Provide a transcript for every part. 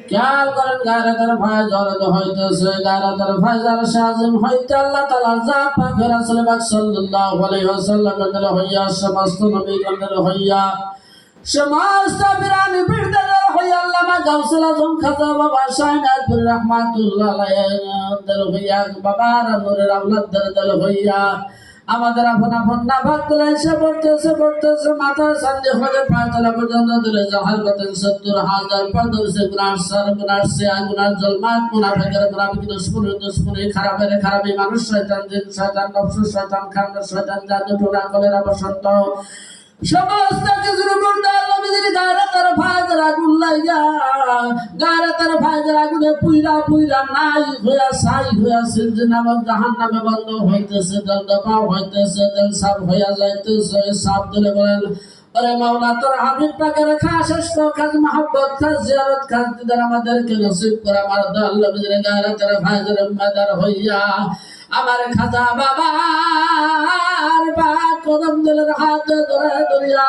খেয়াল করেন গায়রাতের ভাই জড়িত হইতেছে গায়রাতের ভাই যার সাজিম হইতে আল্লাহ তাআলা যা পাক রাসূল পাক সাল্লাল্লাহু আলাইহি ওয়াসাল্লামের দিলে হইয়া সমস্ত নবীগণের হইয়া সমস্ত বিরানি বিরদার হইয়া আল্লামা গাউসুল আজম খাজা বাবা শাহনাজপুর রাহমাতুল্লাহ আলাইহি দিল হইয়া বাবার নূরের আওলাদদের দিল হইয়া আমাদের আপন আপন না ভাগ দিলে এসে পড়তেছে মাথা সান্দে হয়ে পাঁচতলা পর্যন্ত দিলে জাহাল কতেন ৭০,০০০ পর্দর সে গুনার সে গুনার জলমাত মুনাফিকের মুনাফিক দুশ্মনী খারাপের খারাপি মানুষ শয়তান জিন শয়তান নফস শয়তান খান্ডার শয়তান জাদু টোনা কলেরা বসন্ত সমস্ত কিছুর মুন্ডা নবীদের গায়রাতের ভাইদের আগুন লাইয়া গায়রাতের ভাইদের আগুনে পুইরা নাই হইয়া ছাই হইয়া সিন্ধু নামক জাহান্নামে বন্ধ হইতেছে দলদমা হইতেছে দিল সাফ হইয়া যাইতেছে সাফ দিলে বলেন আরে মাওলা তোর হাবিব পাকের খাস ইশক খাস মহব্বত খাস জিয়ারত খাস দিদার আমাদেরকে নসিব করে আমার দল নবীদের গায়রাতের ভাইদের উম্মতদার হইয়া আমার খাজা বাবার পাক কদম দিলের হাত ধরে ধরিয়া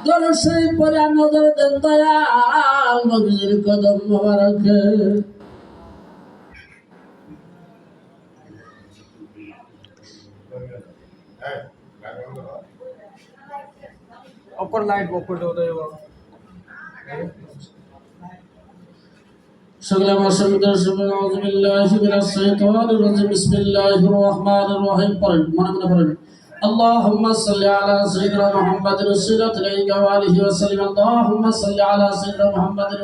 দরুদ শরীফ পড়ে নজর দেন দয়াল নবীর কদম মোবারকে অপর লাইট বক করে দেব সকলে আমার সমিতার শুভেচ্ছা আউযুবিল্লাহি মিনাশ শাইতানির রাজিম বিসমিল্লাহির রহমানির রহিম পড়েন মনে মনে পড়েন আল্লাহুম্মা সাল্লি আলা সাইয়্যিদিনা মুহাম্মাদির রাসূলিল্লাহি ওয়া আলিহি ওয়া সাল্লাম আল্লাহুম্মা সাল্লি আলা সাইয়্যিদিনা মুহাম্মাদির